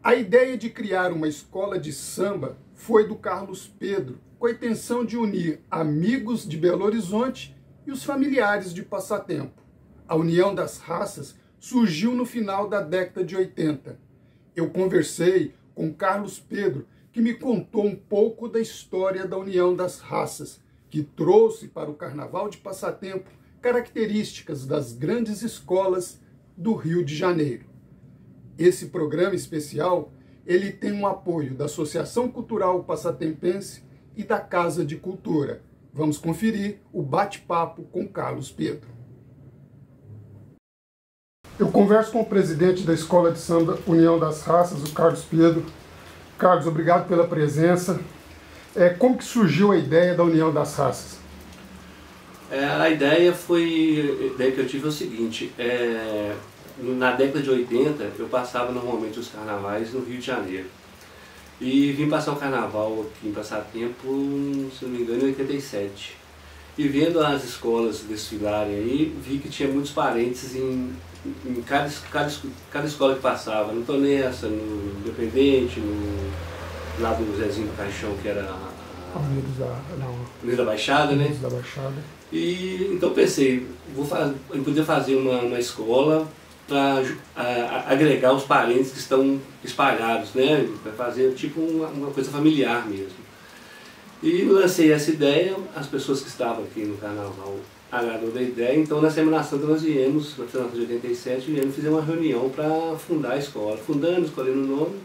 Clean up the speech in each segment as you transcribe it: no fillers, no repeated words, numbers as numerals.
A ideia de criar uma escola de samba foi do Carlos Pedro, com a intenção de unir amigos de Belo Horizonte e os familiares de Passatempo. A União das Raças surgiu no final da década de 80. Eu conversei com Carlos Pedro, que me contou um pouco da história da União das Raças, que trouxe para o Carnaval de Passatempo características das grandes escolas do Rio de Janeiro. Esse programa especial, ele tem um apoio da Associação Cultural Passatempense e da Casa de Cultura. Vamos conferir o bate-papo com Carlos Pedro. Eu converso com o presidente da Escola de Samba União das Raças, o Carlos Pedro. Carlos, obrigado pela presença. Como que surgiu a ideia da União das Raças? A ideia que eu tive é o seguinte, na década de 80 eu passava normalmente os carnavais no Rio de Janeiro. E vim passar o carnaval aqui em Passatempo, se não me engano, em 87. E vendo as escolas desfilarem aí, vi que tinha muitos parentes em cada escola que passava, no Tonessa, no Independente, lá do Zezinho do Caixão, que era a Unidos da Baixada, né? Unidos da Baixada. E então pensei, eu podia fazer uma escola para agregar os parentes que estão espalhados, né? Para fazer tipo uma coisa familiar mesmo. E lancei essa ideia, as pessoas que estavam aqui no carnaval agradou da ideia, então na Semana Santa nós viemos, na Semana Santa de 87, fizemos uma reunião para fundar a escola. Fundando, escolhendo o nome,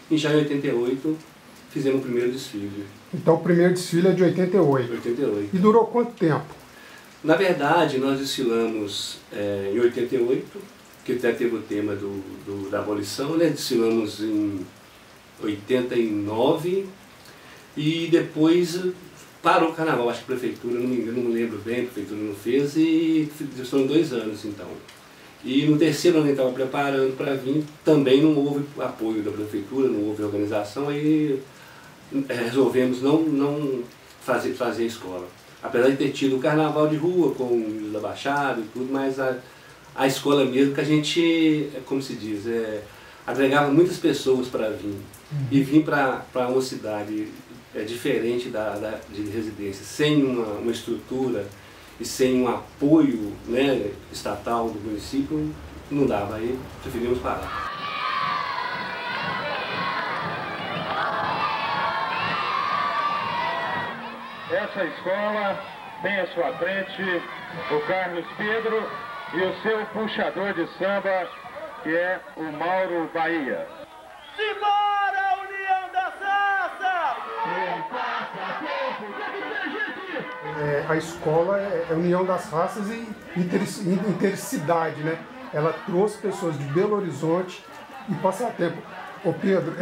e já em 88 fizemos o primeiro desfile. Então o primeiro desfile é de 88. 88. E durou quanto tempo? Na verdade, nós desfilamos em 88, que até teve o tema da abolição, né? Desfilamos em 89 e depois parou o carnaval, acho que a prefeitura, não me lembro bem, a prefeitura não fez, e foram 2 anos então. E no terceiro ano a gente estava preparando para vir, também não houve apoio da prefeitura, não houve organização, aí resolvemos não fazer a escola. Apesar de ter tido o carnaval de rua com o Unidos da Baixada e tudo, mas a escola mesmo que a gente, como se diz, agregava muitas pessoas para vir. E vir para uma cidade diferente de residência, sem uma estrutura e sem um apoio, né, estatal do município, não dava, aí preferimos parar. Essa escola tem à sua frente o Carlos Pedro e o seu puxador de samba, que é o Mauro Bahia. Simbora, União da Raça! A escola é a União das Raças e intercidade, né? Ela trouxe pessoas de Belo Horizonte e Passatempo. Ô Pedro,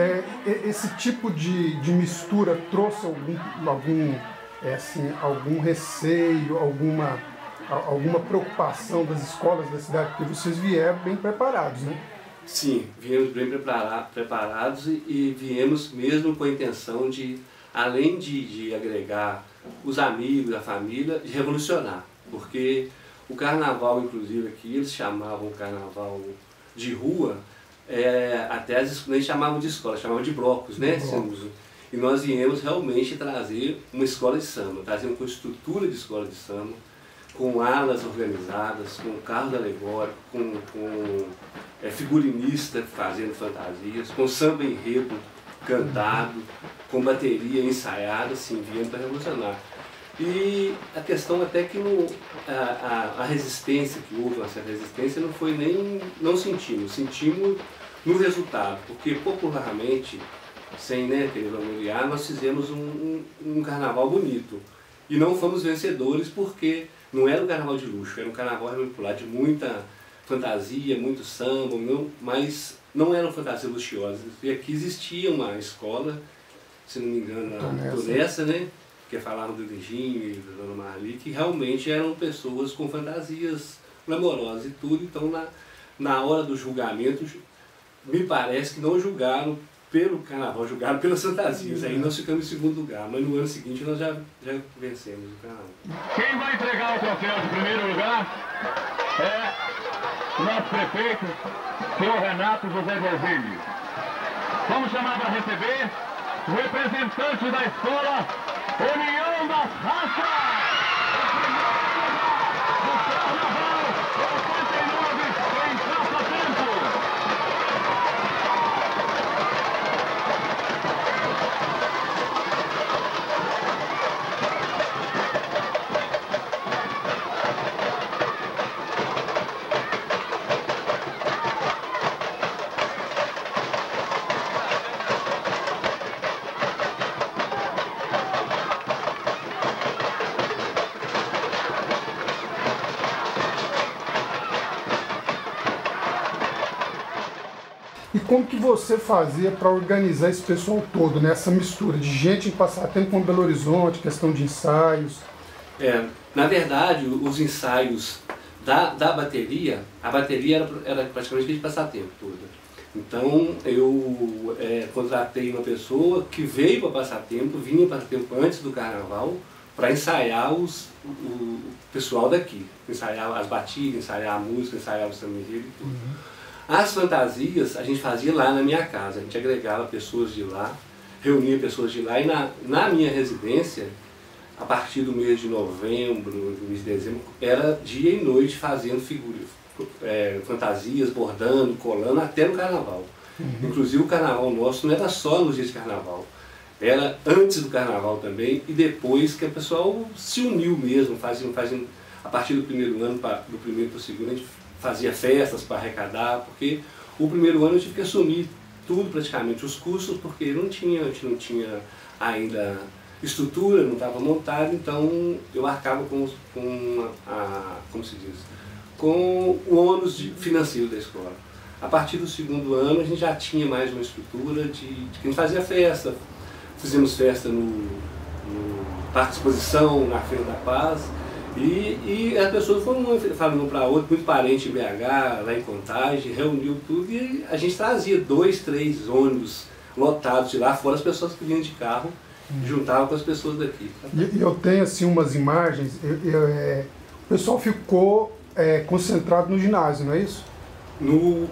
esse tipo de mistura trouxe algum receio, alguma preocupação das escolas da cidade, porque vocês vieram bem preparados, né? Sim, viemos bem preparados e viemos mesmo com a intenção de, além de agregar os amigos, a família, de revolucionar. Porque o carnaval, inclusive aqui, eles chamavam o carnaval de rua, até nem chamavam de escola, chamavam de blocos, né? E nós viemos realmente trazer uma escola de samba, trazendo com estrutura de escola de samba, com alas organizadas, com carros alegóricos, com figurinista fazendo fantasias, com samba enredo cantado, com bateria ensaiada, assim, viemos para revolucionar. E a questão até que a resistência que houve, uma certa resistência, não sentimos no resultado, porque popularmente, sem querer vangloriar, nós fizemos um carnaval bonito. E não fomos vencedores porque não era um carnaval de luxo, era um carnaval manipular de muita fantasia, muito samba, mas não eram fantasias luxuosas. E aqui existia uma escola, se não me engano, a Tonessa, né? Que falavam do Leginho e da Dona Marli, que realmente eram pessoas com fantasias glamorosas e tudo. Então, na hora do julgamento, me parece que não julgaram pelo carnaval, julgaram pelas fantasias. Aí nós ficamos em segundo lugar, mas no ano seguinte nós já vencemos o carnaval. Quem vai entregar o troféu de primeiro lugar é o nosso prefeito, senhor Renato José Gordilho. Vamos chamar para receber o representante da escola União das Raças. E como que você fazia para organizar esse pessoal todo, né? Essa mistura de gente em passatempo com Belo Horizonte, questão de ensaios? Na verdade, os ensaios da bateria, a bateria era praticamente de passatempo toda. Então eu contratei uma pessoa que veio para passatempo, vinha para passatempo antes do carnaval, para ensaiar o pessoal daqui. Ensaiar as batidas, ensaiar a música, ensaiar o samba-enredo e tudo. As fantasias a gente fazia lá na minha casa, a gente agregava pessoas de lá, reunia pessoas de lá, e na minha residência, a partir do mês de novembro, do mês de dezembro, era dia e noite fazendo figuras, fantasias, bordando, colando, até no carnaval. Inclusive o carnaval nosso não era só nos dias de carnaval, era antes do carnaval também, e depois que o pessoal se uniu mesmo, fazendo a partir do primeiro ano, do primeiro para o segundo, a gente fazia festas para arrecadar, porque o primeiro ano eu tive que assumir tudo praticamente, os custos, porque a gente não tinha ainda estrutura, não estava montado, então eu arcava com como se diz, com o ônus financeiro da escola. A partir do segundo ano a gente já tinha mais uma estrutura de que a gente fazia festa, fizemos festa no Parque de Exposição, na Feira da Paz, e as pessoas foram falando um para outro, muito parente em BH, lá em Contagem, reuniu tudo e a gente trazia 2, 3 ônibus lotados de lá, fora as pessoas que vinham de carro, juntavam com as pessoas daqui. E eu tenho assim umas imagens, o pessoal ficou concentrado no ginásio, não é isso?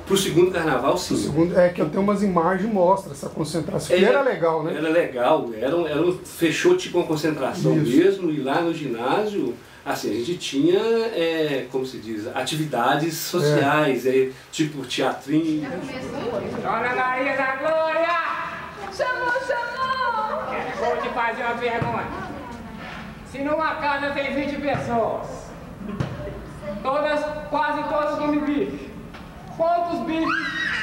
Pro segundo carnaval, sim. Que eu tenho umas imagens que mostram essa concentração, que era legal, né? Era legal, fechou tipo uma concentração mesmo, e lá no ginásio, assim, a gente tinha, como se diz, atividades sociais, tipo teatrinho. Dona Maria da Glória! Chamou! Vou te fazer uma pergunta. Se numa casa tem 20 pessoas, quase todas comem bife, quantos bifes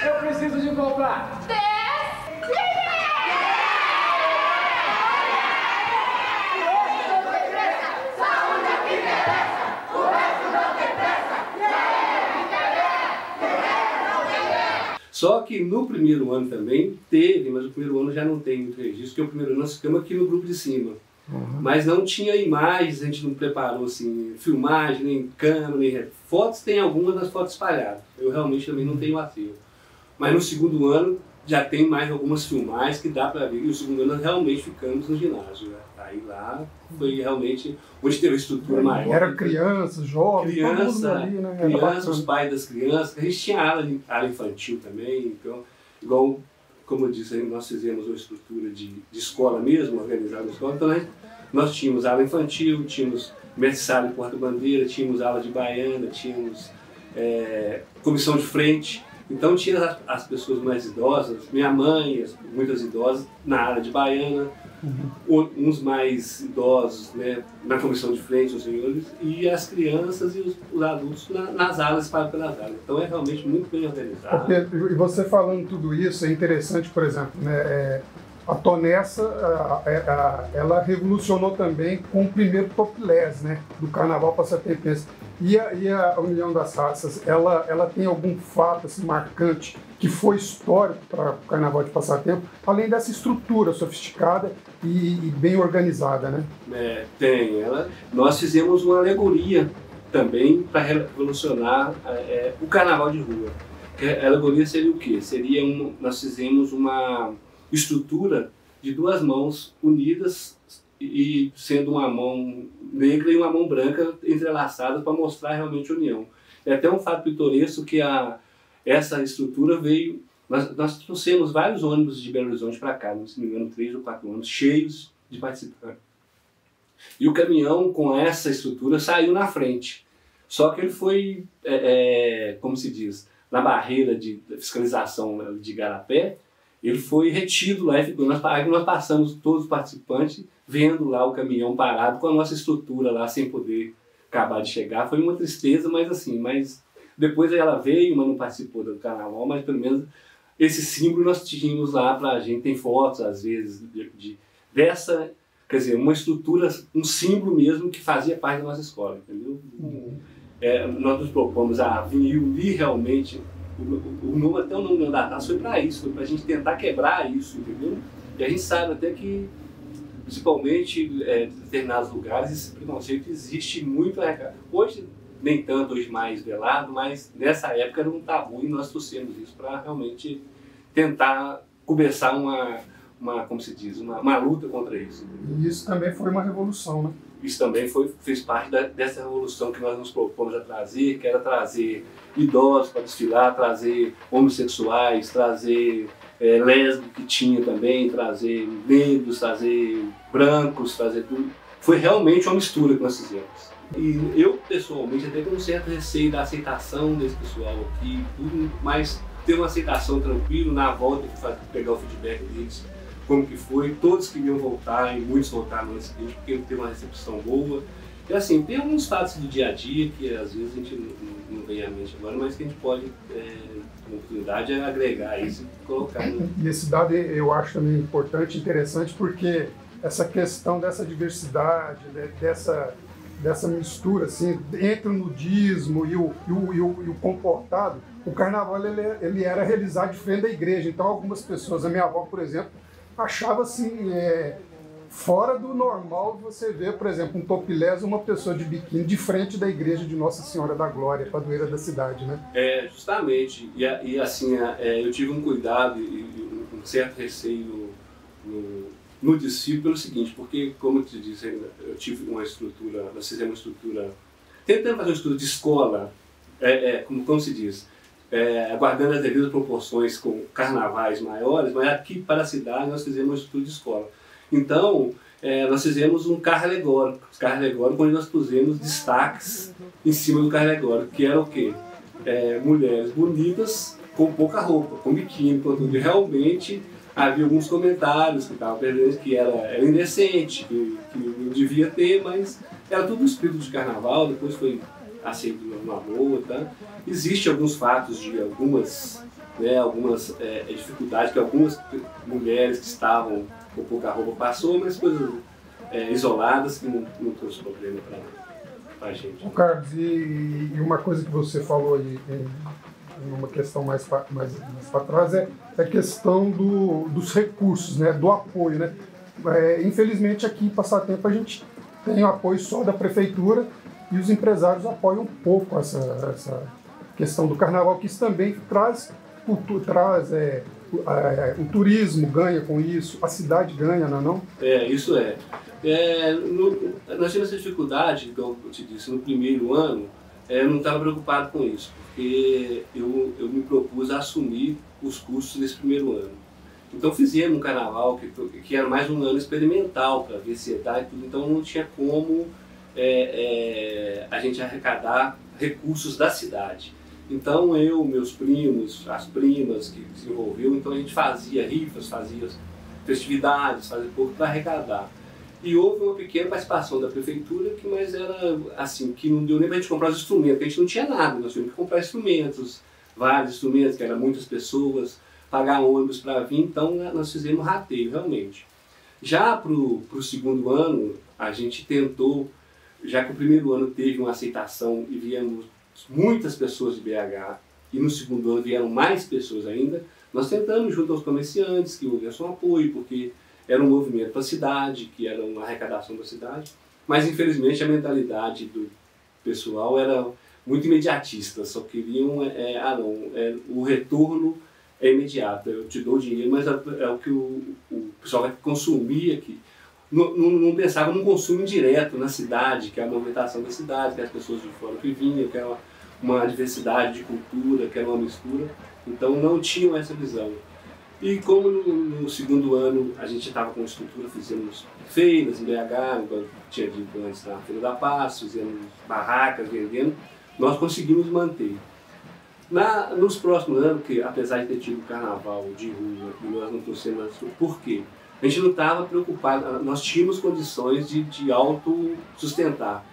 eu preciso de comprar? 10! Só que no primeiro ano também teve, mas o primeiro ano já não tem muito registro, porque o primeiro ano nós ficamos aqui no grupo de cima. Mas não tinha imagens, a gente não preparou assim, filmagem, nem câmera, nem fotos, tem algumas das fotos espalhadas. Eu realmente também não tenho acervo. Mas no segundo ano já tem mais algumas filmagens que dá para ver, e no segundo ano nós realmente ficamos no ginásio. Né? Aí lá foi realmente onde teve a estrutura maior. Era crianças, jovens, ali, né? Crianças, os pais das crianças. A gente tinha ala infantil também, então, igual, como eu disse, nós fizemos uma estrutura de escola mesmo, organizada na escola, então nós tínhamos ala infantil, tínhamos mestre-sala e porta-bandeira, tínhamos ala de baiana, tínhamos comissão de frente. Então tinha as pessoas mais idosas, minha mãe, muitas idosas, na área de baiana, uns mais idosos, né, na comissão de frente, os senhores, e as crianças e os adultos nas alas, espalhados pelas alas. Então é realmente muito bem organizado. Pedro, e você falando tudo isso, é interessante, por exemplo, né, a Tonessa, ela revolucionou também com o primeiro topless, né, do Carnaval Passatempense. E a União das Raças, ela tem algum fato assim, marcante que foi histórico para o Carnaval de Passatempo, além dessa estrutura sofisticada e bem organizada, né? Tem. Nós fizemos uma alegoria também para revolucionar o Carnaval de rua. A alegoria seria o quê? Nós fizemos uma estrutura de 2 mãos unidas e sendo uma mão negra e uma mão branca entrelaçadas para mostrar realmente a união. É até um fato pitoresco que essa estrutura veio Nós trouxemos vários ônibus de Belo Horizonte para cá, se não me engano 3 ou 4 ônibus, cheios de participantes. E o caminhão com essa estrutura saiu na frente. Só que ele foi, como se diz, na barreira de fiscalização de Igarapé, ele foi retido lá e ficou. Nós passamos todos os participantes vendo lá o caminhão parado com a nossa estrutura lá sem poder acabar de chegar. Foi uma tristeza, mas depois ela veio, mas não participou do carnaval, mas pelo menos esse símbolo nós tínhamos lá pra gente, tem fotos às vezes dessa, quer dizer, uma estrutura, um símbolo mesmo que fazia parte da nossa escola, entendeu? Nós nos propomos a unir realmente, até o nome da taça foi para isso, foi para a gente tentar quebrar isso, entendeu? E a gente sabe até que, principalmente em determinados lugares, esse preconceito existe muito. Hoje, nem tanto, hoje mais velado, mas nessa época era um tabu e nós trouxemos isso para realmente tentar começar como se diz, uma luta contra isso. E isso também foi uma revolução, né? Isso também fez parte dessa revolução que nós nos propomos a trazer, que era trazer idosos para desfilar, trazer homossexuais, trazer lésbicos que tinha também, trazer negros, trazer brancos, trazer tudo. Foi realmente uma mistura que nós fizemos. E eu, pessoalmente, até com um certo receio da aceitação desse pessoal aqui, tudo, mas ter uma aceitação tranquila, na volta, pegar o feedback deles, como que foi, todos queriam voltar e muitos voltaram no ano seguinte porque teve uma recepção boa. E assim, tem alguns fatos do dia a dia que às vezes a gente não vem à mente agora, mas que a gente pode, com oportunidade, agregar isso e colocar. Né? E esse dado eu acho também importante, interessante, porque essa questão dessa diversidade, né, dessa mistura assim, entre o nudismo e o comportado, o carnaval ele era realizado de frente à igreja. Então algumas pessoas, a minha avó, por exemplo, achava assim, fora do normal você ver, por exemplo, um topless, uma pessoa de biquíni de frente da igreja de Nossa Senhora da Glória, padroeira da cidade, né? Justamente. E assim, eu tive um cuidado e um certo receio no discípulo pelo seguinte, porque, como eu te disse, eu tive uma estrutura, nós fizemos uma estrutura, tentando fazer uma estrutura de escola, como se diz, guardando as devidas proporções com carnavais maiores, mas aqui para a cidade nós fizemos uma estrutura de escola. Então, nós fizemos um carro alegórico, onde nós pusemos destaques em cima do carro alegórico, que era o quê? Mulheres bonitas com pouca roupa, com biquíni, com tudo. E realmente havia alguns comentários que estavam perdendo que era indecente, que não devia ter, mas era tudo espírito de carnaval, depois foi aceito numa boa, tá? Existem alguns fatos de algumas dificuldades que algumas mulheres que estavam com pouca roupa passou, mas coisas isoladas que não trouxe problema para a gente. Carlos, e uma coisa que você falou aí, uma questão mais para trás, é a questão dos recursos, né, do apoio, né? Infelizmente aqui em Passatempo a gente tem o apoio só da prefeitura e os empresários apoiam um pouco essa questão do carnaval, que isso também traz o turismo ganha com isso, a cidade ganha, não é não? Isso é. Nós tivemos essa dificuldade, como eu te disse, no primeiro ano, eu não estava preocupado com isso, porque eu me propus a assumir os custos nesse primeiro ano. Então fizemos um carnaval que era mais um ano experimental, para ver se ia dar e tudo, então não tinha como a gente arrecadar recursos da cidade. Então eu, meus primos, as primas que se envolveu, então a gente fazia rifas, fazia festividades, fazia pouco para arrecadar. E houve uma pequena participação da prefeitura, mas era assim, que não deu nem para a gente comprar os instrumentos, porque a gente não tinha nada, nós tínhamos que comprar instrumentos, vários instrumentos, que eram muitas pessoas, pagar ônibus para vir, então nós fizemos rateio, realmente. Já para o segundo ano, a gente tentou, já que o primeiro ano teve uma aceitação e viemos muitas pessoas de BH, e no segundo ano vieram mais pessoas ainda, nós tentamos junto aos comerciantes que houvesse um apoio, porque era um movimento para a cidade, que era uma arrecadação da cidade, mas infelizmente a mentalidade do pessoal era muito imediatista, só queriam, o retorno é imediato, eu te dou dinheiro, mas é o que o pessoal vai consumir aqui. Não pensava num consumo indireto na cidade, que é a movimentação da cidade, que as pessoas de fora que vinham, que era uma diversidade de cultura, que era uma mistura, então não tinham essa visão. E como no segundo ano a gente estava com estrutura, fizemos feiras em BH, igual tinha dito antes na Feira da Paz, fizemos barracas vendendo, nós conseguimos manter. Nos próximos anos, que apesar de ter tido carnaval de rua e nós não trouxemos, por quê? A gente não estava preocupado, nós tínhamos condições de autossustentar,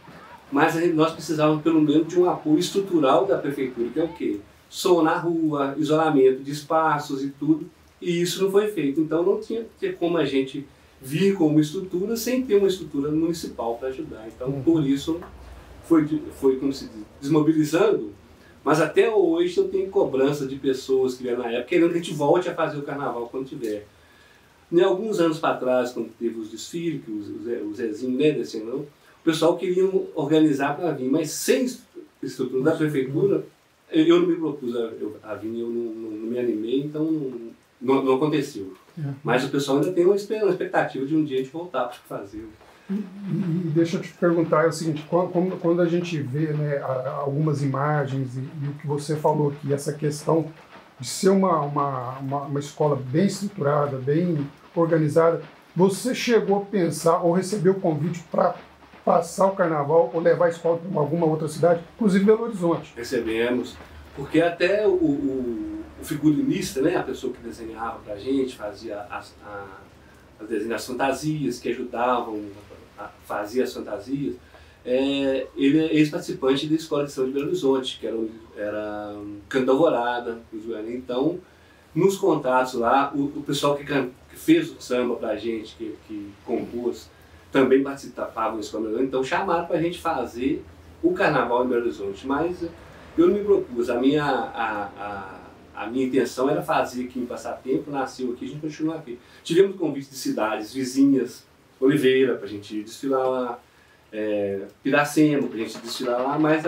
mas nós precisávamos pelo menos de um apoio estrutural da prefeitura, que é o quê? Som na rua, isolamento de espaços e tudo, e isso não foi feito. Então não tinha como a gente vir com uma estrutura sem ter uma estrutura municipal para ajudar. Então por isso foi como se diz, desmobilizando, mas até hoje eu tenho cobrança de pessoas que vieram na época querendo que a gente volte a fazer o carnaval quando tiver. Em alguns anos para trás, quando teve os desfiles, que o Zezinho, né, desse ano, o pessoal queria organizar para vir, mas sem estrutura da prefeitura, eu não me propus a vir, eu não me animei, então não aconteceu. Mas o pessoal ainda tem uma expectativa de um dia a gente voltar para fazer. E deixa eu te perguntar, é o seguinte, quando a gente vê, né, algumas imagens e o que você falou aqui, essa questão de ser uma escola bem estruturada, bem organizada, você chegou a pensar ou recebeu o convite para passar o carnaval ou levar a escola para alguma outra cidade, inclusive Belo Horizonte? Recebemos, porque até o figurinista, né, a pessoa que desenhava para a gente, fazia as desenhos, fantasias, que ajudavam a fazer as fantasias, ele é ex-participante da Escola de Samba de Belo Horizonte, que era Canto da Alvorada. Então, nos contatos lá, o pessoal que fez o samba para a gente, que compôs, também participava da Escola de Belo Horizonte, então chamaram para a gente fazer o carnaval em Belo Horizonte, mas eu não me propus, a minha intenção era fazer aqui em Passatempo, nasceu aqui, a gente continua aqui. Tivemos convites de cidades vizinhas, Oliveira, para a gente desfilar lá, Piracema, para a gente desfilar lá, mas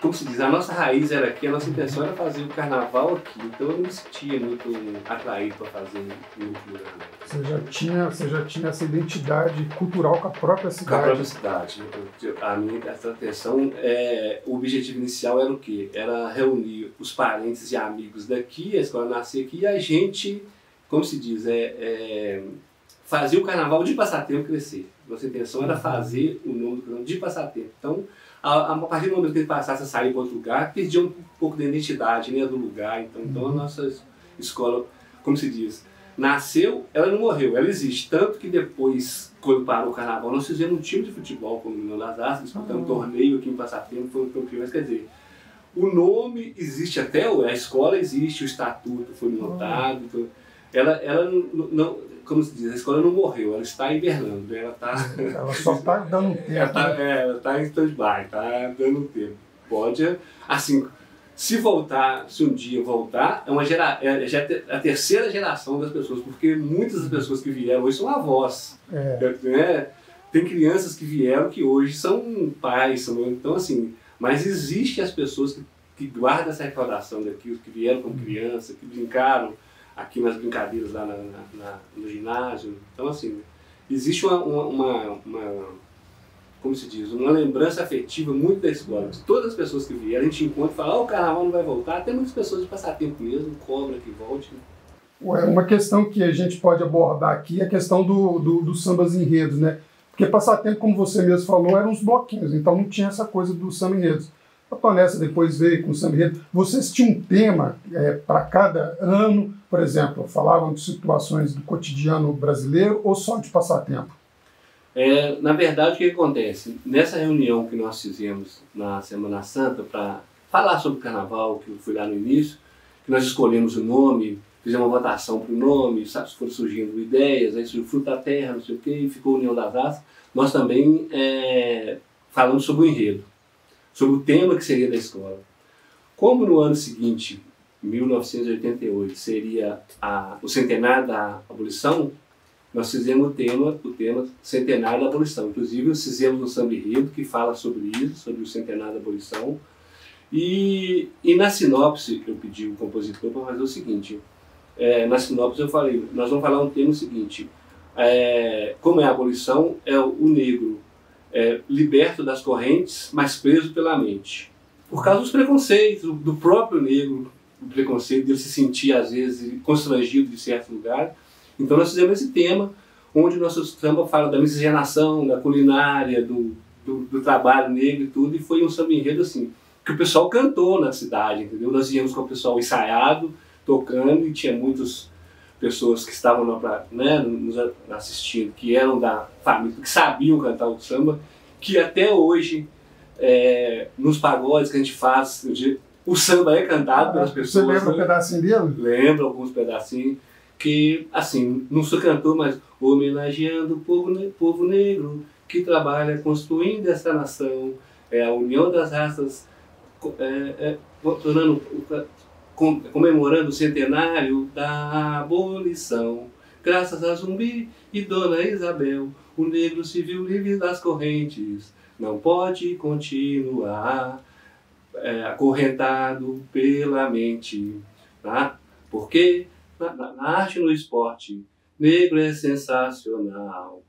como se diz, a nossa raiz era aqui, a nossa intenção era fazer o carnaval aqui, então eu não me sentia muito atraído para fazer em outro lugar. Você já tinha essa identidade cultural com a própria cidade? Com a própria cidade. A minha atenção, o objetivo inicial era o quê? Era reunir os parentes e amigos daqui, a escola nascer aqui, e a gente, como se diz, fazer o carnaval de Passatempo crescer. Nossa intenção era fazer o nome do carnaval de Passatempo. Então, a partir do momento que ele passasse a sair para outro lugar, perdia um pouco da identidade, né, do lugar. Então a nossa escola, como se diz, nasceu, ela não morreu, ela existe. Tanto que depois, quando parou o carnaval, nós fizemos um time de futebol com o União das Artes, disputando um torneio aqui em Passatempo, foi campeão. Mas quer dizer, o nome existe até hoje, a escola existe, o estatuto foi montado. Então, ela não, como se diz, a escola não morreu, ela está hibernando, ela só está dando tempo. Ela está em stand-by, está dando tempo. Pode, assim, se um dia voltar, já é a terceira geração das pessoas, porque muitas das pessoas que vieram hoje são avós. Tem crianças que vieram que hoje são pais, então assim, mas existem as pessoas que guardam essa recordação daqui, os que vieram como criança, que brincaram aqui nas brincadeiras lá no ginásio. Então assim, existe como se diz, uma lembrança afetiva muito da escola. De todas as pessoas que vieram, a gente encontra e fala, o carnaval não vai voltar, até muitas pessoas de Passatempo mesmo, cobra que volte. Uma questão que a gente pode abordar aqui é a questão dos sambas enredos, né? Porque Passatempo, como você mesmo falou, eram uns bloquinhos, então não tinha essa coisa dos samba enredos. A Tonessa depois veio com o samba enredo. Vocês tinham um tema para cada ano, por exemplo, falavam de situações do cotidiano brasileiro ou só de Passatempo? Na verdade, o que acontece? Nessa reunião que nós fizemos na Semana Santa para falar sobre o carnaval, que foi lá no início, que nós escolhemos o nome, fizemos uma votação para o nome, foram surgindo ideias, aí surgiu Fruto da Terra, não sei o quê, e ficou União das Artes. Nós também falamos sobre o enredo, sobre o tema que seria da escola. Como no ano seguinte, 1988, seria o centenário da abolição, nós fizemos o tema centenário da abolição. Inclusive, nós fizemos um samba enredo que fala sobre isso, sobre o centenário da abolição. E na sinopse, eu pedi o compositor para fazer o seguinte. Na sinopse eu falei, nós vamos falar um tema seguinte. Como é a abolição, é o negro liberto das correntes, mas preso pela mente. por causa dos preconceitos, do próprio negro, o preconceito dele se sentir, às vezes, constrangido de certo lugar. Então nós fizemos esse tema, onde o nosso samba fala da miscigenação, da culinária, do trabalho negro e tudo, e foi um samba enredo assim, que o pessoal cantou na cidade, entendeu? Nós íamos com o pessoal ensaiado, tocando, e tinha muitas pessoas que estavam lá nos assistindo, que eram da família, que sabiam cantar o samba, que até hoje, nos pagodes que a gente faz, o samba é cantado pelas pessoas. Você lembra um pedacinho dele? Lembro alguns pedacinhos, que, assim, não sou cantor, mas homenageando o povo negro que trabalha construindo essa nação, a união das raças, comemorando o centenário da abolição. Graças a Zumbi e Dona Isabel, o negro se viu livre das correntes, não pode continuar acorrentado pela mente, tá? Porque na arte e no esporte, negro é sensacional.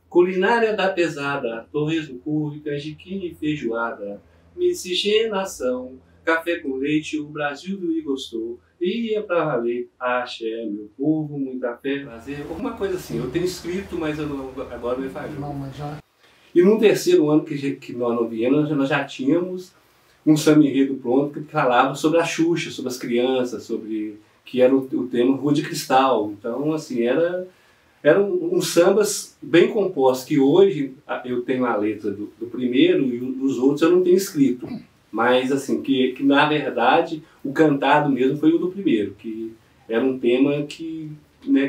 Culinária da pesada, torresmo curto, canjiquinha e feijoada, miscigenação, café com leite, o Brasil do e gostou, e é pra valer, axé, meu povo, muita fé, prazer, alguma coisa assim. Eu tenho escrito, mas eu não, agora me falhou. Não, mas já... E no terceiro ano que nós não viemos, nós já tínhamos um samba enredo pronto que falava sobre a Xuxa, sobre as crianças, sobre que era o tema Rua de Cristal. Então, assim, eram uns sambas bem compostos, que hoje eu tenho a letra do primeiro e os outros eu não tenho escrito. Mas, assim, que na verdade o cantado mesmo foi o do primeiro, que era um tema que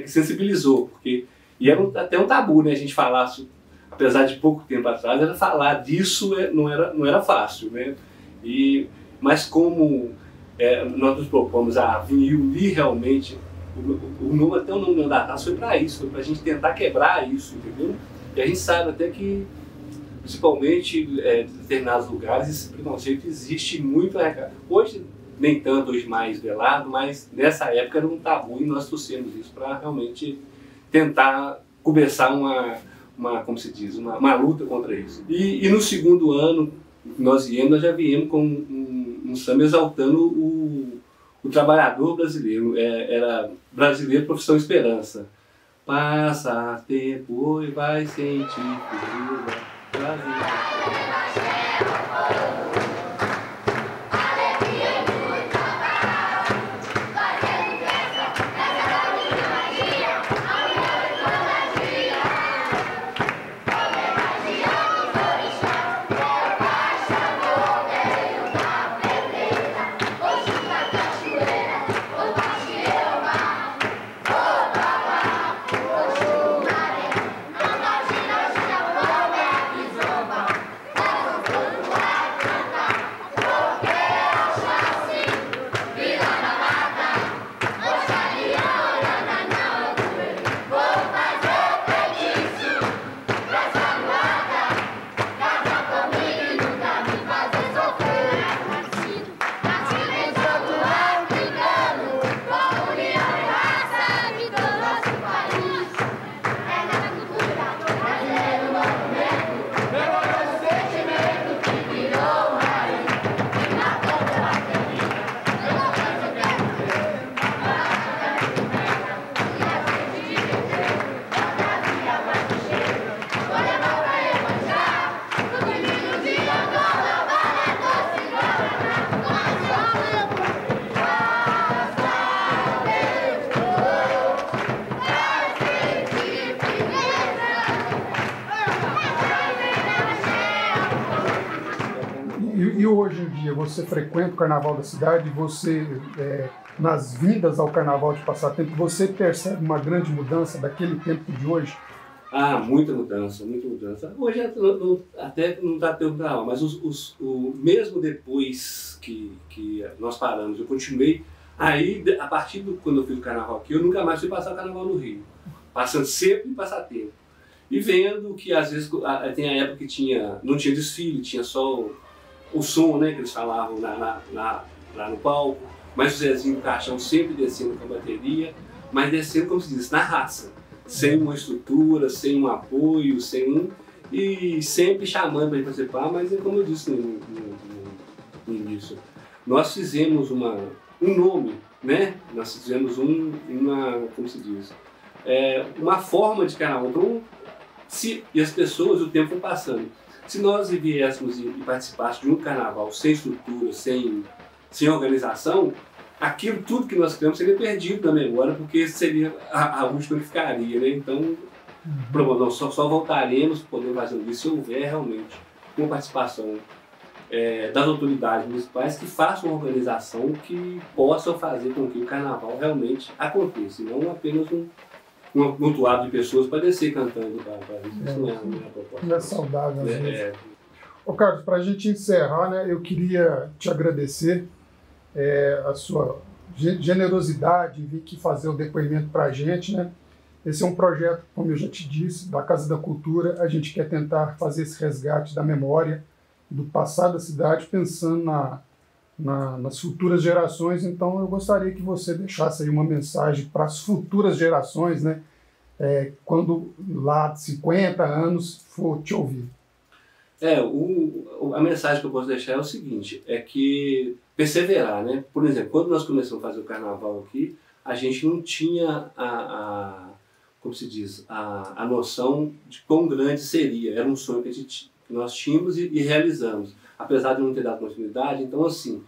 sensibilizou, porque, e era até um tabu, né, a gente falar, apesar de pouco tempo atrás, era falar disso não era fácil, né? Mas como nós nos propomos a vir unir realmente, até o nome da taça foi para isso, foi para a gente tentar quebrar isso, entendeu? E a gente sabe até que, principalmente em determinados lugares, esse preconceito existe muito. Hoje, nem tanto, hoje mais velado, mas nessa época era um tabu e nós trouxemos isso para realmente tentar começar como se diz, uma luta contra isso. E no segundo ano, nós já viemos com um samba exaltando o trabalhador brasileiro. Era brasileiro profissão esperança. Passa tempo e vai sentir figura brasileira. E hoje em dia, você frequenta o carnaval da cidade, você, nas vindas ao carnaval de Passatempo, você percebe uma grande mudança daquele tempo de hoje? Ah, muita mudança, muita mudança. Hoje até não está tendo carnaval, mas mesmo depois que nós paramos, eu continuei. Aí, a partir quando eu fiz o carnaval aqui, eu nunca mais fui passar o carnaval no Rio. Passando sempre em Passatempo. E vendo que, às vezes, tem a época que não tinha desfile, tinha só o som, né, que eles falavam lá no palco, mas o Zezinho do Caixão sempre descendo com a bateria, mas descendo, como se diz, na raça, sem uma estrutura, sem um apoio, e sempre chamando para participar, mas como eu disse no isso. Nós fizemos um nome, né? Nós fizemos como se diz, uma forma de carnaval. Então, e as pessoas, o tempo foi passando. Se nós viéssemos e participássemos de um carnaval sem estrutura, sem organização, aquilo tudo que nós criamos seria perdido na memória, porque seria a última que ficaria, né? Então, nós só voltaremos podendo fazer isso se houver realmente uma participação das autoridades municipais que façam uma organização que possam fazer com que o carnaval realmente aconteça, e não apenas um amontoado de pessoas para descer cantando para isso. Isso não é a minha proposta. Não é saudável, às vezes. Ô, Carlos, para a gente encerrar, né, eu queria te agradecer a sua generosidade em vir aqui fazer o depoimento para a gente, né? Esse é um projeto, como eu já te disse, da Casa da Cultura. A gente quer tentar fazer esse resgate da memória do passado da cidade, pensando nas futuras gerações. Então eu gostaria que você deixasse aí uma mensagem para as futuras gerações, né? Quando lá 50 anos for te ouvir. A mensagem que eu posso deixar é o seguinte, é que perseverar, né? Por exemplo, quando nós começamos a fazer o carnaval aqui, a gente não tinha como se diz, a noção de quão grande seria. Era um sonho que nós tínhamos e realizamos, apesar de não ter dado continuidade. Então, assim,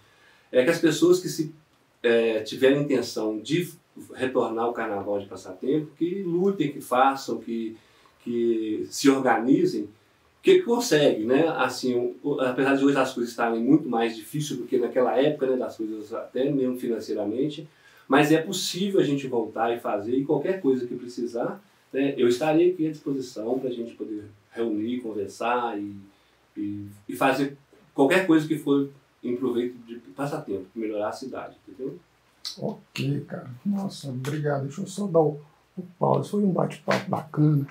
que as pessoas que tiverem intenção de retornar ao carnaval de passatempo, que lutem, que façam, que se organizem, que conseguem, né? Assim, apesar de hoje as coisas estarem muito mais difíceis do que naquela época, né, das coisas até mesmo financeiramente, mas é possível a gente voltar e fazer, e qualquer coisa que precisar, né, eu estarei aqui à disposição para a gente poder reunir, conversar e fazer qualquer coisa que for em proveito de passatempo, melhorar a cidade, entendeu? Ok, cara. Nossa, obrigado. Deixa eu só dar o pause. Foi um bate-papo bacana.